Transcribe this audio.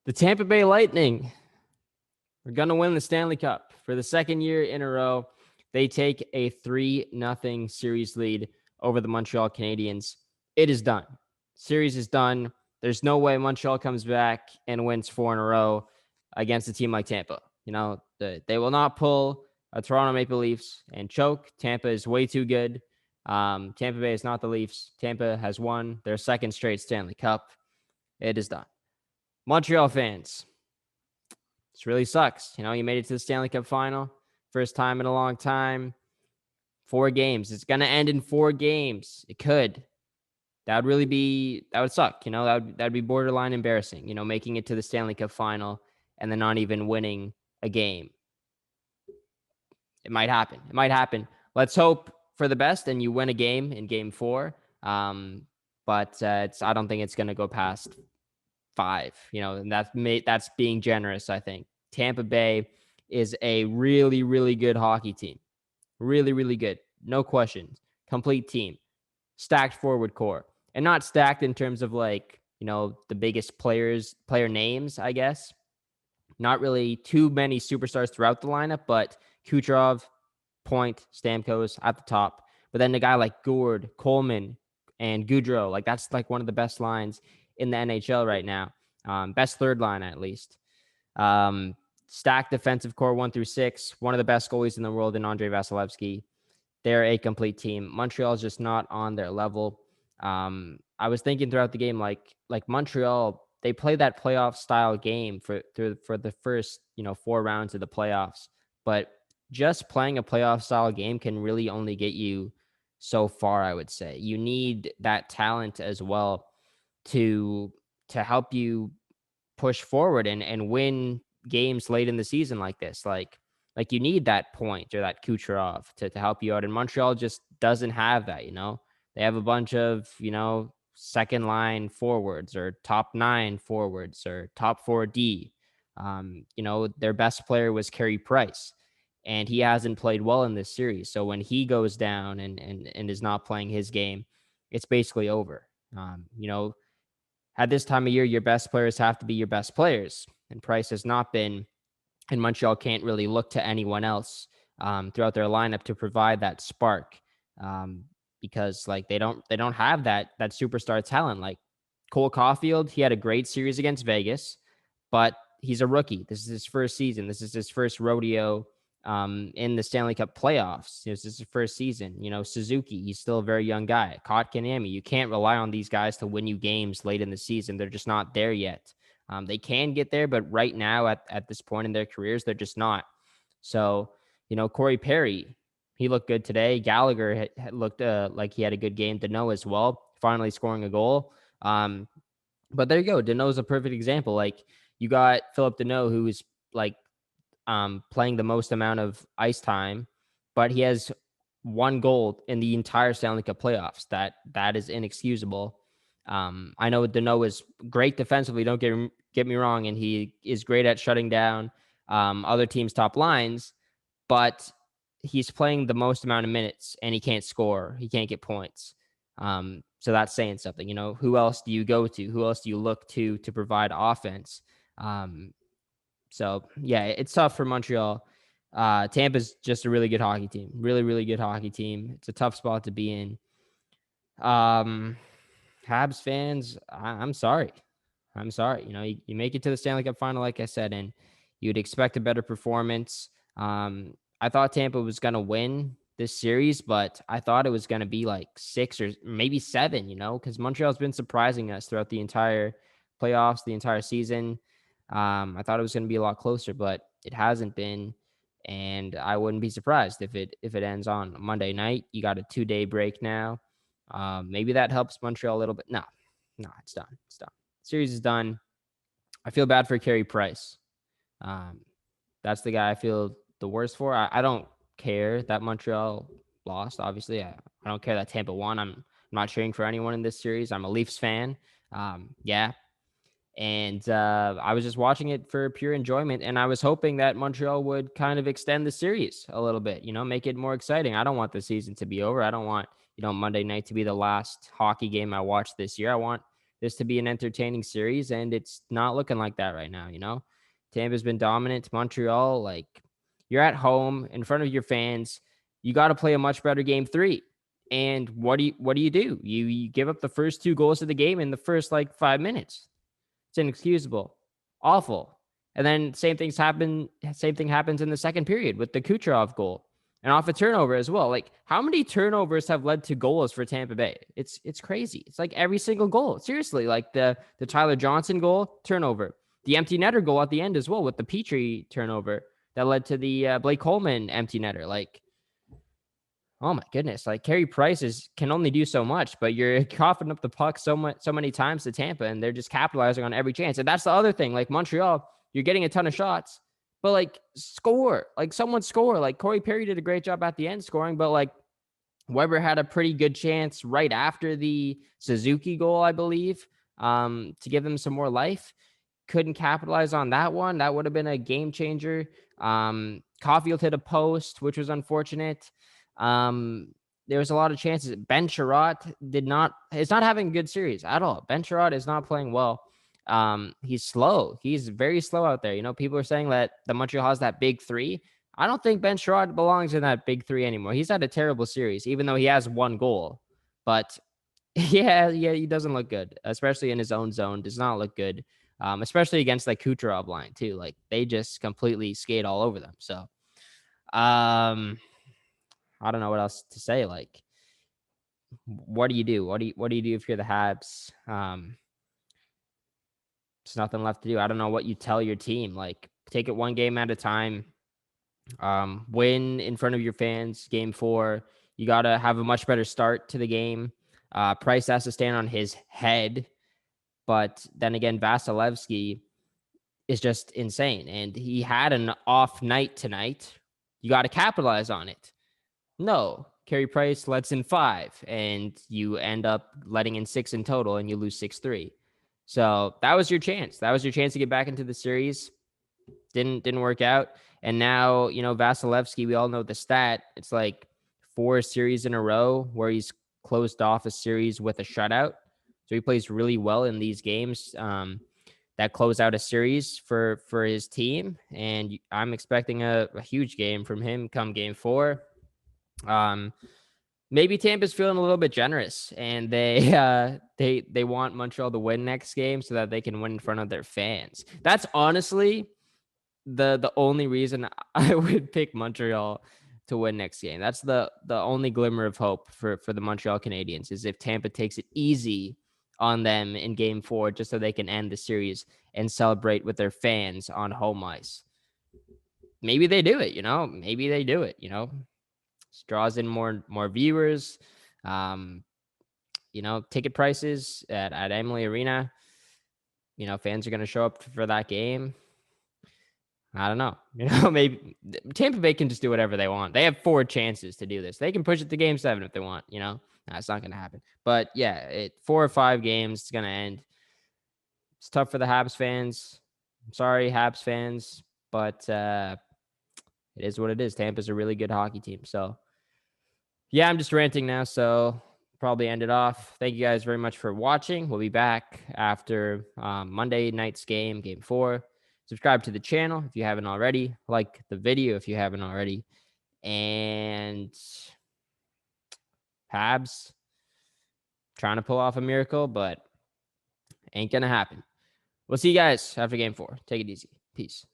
The Tampa Bay Lightning are going to win the Stanley Cup for the second year in a row. They take a 3-0 series lead over the Montreal Canadiens. It is done. Series is done. There's no way Montreal comes back and wins 4 in a row against a team like Tampa. They will not pull a Toronto Maple Leafs and choke. Tampa is way too good. Tampa Bay is not the Leafs. Tampa has won their second straight Stanley Cup. It is done. Montreal fans, this really sucks. You made it to the Stanley Cup final. First time in a long time. 4 games. It's going to end in 4 games. It could. That would suck. That'd be borderline embarrassing, making it to the Stanley Cup final and then not even winning a game. It might happen. Let's hope for the best and you win a game in game 4. But I don't think it's going to go past 5, and that's being generous, I think. Tampa Bay is a really, really good hockey team. Really, really good. No questions. Complete team. Stacked forward core. And not stacked in terms of the biggest player names, I guess. Not really too many superstars throughout the lineup, but Kucherov, Point, Stamkos at the top. But then a guy like Gourde, Coleman, and Goudreau, that's one of the best lines in the NHL right now. Best third line, at least. Stacked defensive core 1 through 6. One of the best goalies in the world in Andrei Vasilevsky. They're a complete team. Montreal is just not on their level. I was thinking throughout the game, like Montreal, they play that playoff style game for the first 4 rounds of the playoffs. But just playing a playoff style game can really only get you so far, I would say. You need that talent as well to help you push forward and win games late in the season like this. Like you need that Point or that Kucherov to help you out. And Montreal just doesn't have that, They have a bunch of, second line forwards or top 9 forwards or top 4D. Their best player was Carey Price, and he hasn't played well in this series. So when he goes down and is not playing his game, it's basically over. At this time of year, your best players have to be your best players, and Price has not been, and Montreal can't really look to anyone else throughout their lineup to provide that spark because they don't have that superstar talent. Like Cole Caulfield, he had a great series against Vegas, but he's a rookie. This is his first season. This is his first rodeo in the Stanley Cup playoffs. This is his first season. Suzuki, he's still a very young guy. Kotkaniemi, you can't rely on these guys to win you games late in the season. They're just not there yet. They can get there, but right now at this point in their careers, they're just not. So, Corey Perry, he looked good today. Gallagher had looked like he had a good game. Danault as well, finally scoring a goal. But there you go. Danault's a perfect example. You got Philip Danault, who is playing the most amount of ice time, but he has 1 goal in the entire Stanley Cup playoffs. That is inexcusable. I know Danault is great defensively. Don't get me wrong, and he is great at shutting down other teams' top lines, but he's playing the most amount of minutes and he can't score. He can't get points. So that's saying something. Who else do you go to? Who else do you look to provide offense? So yeah, it's tough for Montreal. Tampa's just a really good hockey team. Really, really good hockey team. It's a tough spot to be in. Habs fans, I'm sorry. You make it to the Stanley Cup final, like I said, and you'd expect a better performance. I thought Tampa was going to win this series, but I thought it was going to be 6 or maybe 7, because Montreal's been surprising us throughout the entire playoffs, the entire season. I thought it was going to be a lot closer, but it hasn't been. And I wouldn't be surprised if it ends on Monday night. You got a 2-day break now. Maybe that helps Montreal a little bit. No, it's done. It's done. Series is done. I feel bad for Carey Price. That's the guy I feel the worst for. I don't care that Montreal lost. Obviously, I don't care that Tampa won. I'm not cheering for anyone in this series. I'm a Leafs fan. Yeah. And I was just watching it for pure enjoyment, and I was hoping that Montreal would kind of extend the series a little bit, make it more exciting. I don't want the season to be over. I don't want, Monday night to be the last hockey game I watch this year. I want this to be an entertaining series, and it's not looking like that right now. Tampa's been dominant. Montreal, like, you're at home in front of your fans. You got to play a much better game 3. And what do you do? You give up the first 2 goals of the game in the first like 5 minutes. It's inexcusable, awful. And then same thing happens in the second period with the Kucherov goal and off a turnover as well. Like, how many turnovers have led to goals for Tampa Bay? It's crazy. It's like every single goal. Seriously, like the Tyler Johnson goal, turnover. The empty netter goal at the end as well with the Petrie turnover that led to the Blake Coleman empty netter. Like, oh my goodness, like Carey Price can only do so much, but you're coughing up the puck so many times to Tampa, and they're just capitalizing on every chance. And that's the other thing. Like Montreal, you're getting a ton of shots, but like score, like someone score. Like Corey Perry did a great job at the end scoring, but like Weber had a pretty good chance right after the Suzuki goal, I believe, to give them some more life. Couldn't capitalize on that one. That would have been a game changer. Caulfield hit a post, which was unfortunate. There was a lot of chances. Ben Sherratt is not having a good series at all. Ben Sherratt is not playing well. He's slow. He's very slow out there. People are saying that the Montreal has that big 3. I don't think Ben Sherratt belongs in that big 3 anymore. He's had a terrible series, even though he has 1 goal. But yeah, he doesn't look good, especially in his own zone. Does not look good. Especially against like Kucherov line too. Like they just completely skate all over them. So, I don't know what else to say. Like, what do you do? What do you do if you're the Habs? There's nothing left to do. I don't know what you tell your team. Like, take it one game at a time. Win in front of your fans. Game 4. You got to have a much better start to the game. Price has to stand on his head. But then again, Vasilevsky is just insane. And he had an off night tonight. You got to capitalize on it. No, Carey Price lets in 5, and you end up letting in 6 in total, and you lose 6-3. So that was your chance. That was your chance to get back into the series. Didn't work out. And now, Vasilevsky, we all know the stat. It's like 4 series in a row where he's closed off a series with a shutout. So he plays really well in these games that close out a series for his team. And I'm expecting a huge game from him come game 4. Maybe Tampa's feeling a little bit generous, and they want Montreal to win next game so that they can win in front of their fans. That's honestly the only reason I would pick Montreal to win next game. That's the only glimmer of hope for the Montreal Canadiens, is if Tampa takes it easy on them in game 4, just so they can end the series and celebrate with their fans on home ice. Maybe they do it, maybe they do it, draws in more viewers. Ticket prices at Emily Arena, fans are going to show up for that game. I don't know. Maybe Tampa Bay can just do whatever they want. They have 4 chances to do this. They can push it to game 7 if they want, That's not going to happen. But yeah, 4 or 5 games, it's going to end. It's tough for the Habs fans. I'm sorry, Habs fans, but it is what it is. Tampa's a really good hockey team. So yeah, I'm just ranting now, so probably end it off. Thank you guys very much for watching. We'll be back after Monday night's game 4. Subscribe to the channel if you haven't already. Like the video if you haven't already. And Habs trying to pull off a miracle, but ain't going to happen. We'll see you guys after game 4. Take it easy. Peace.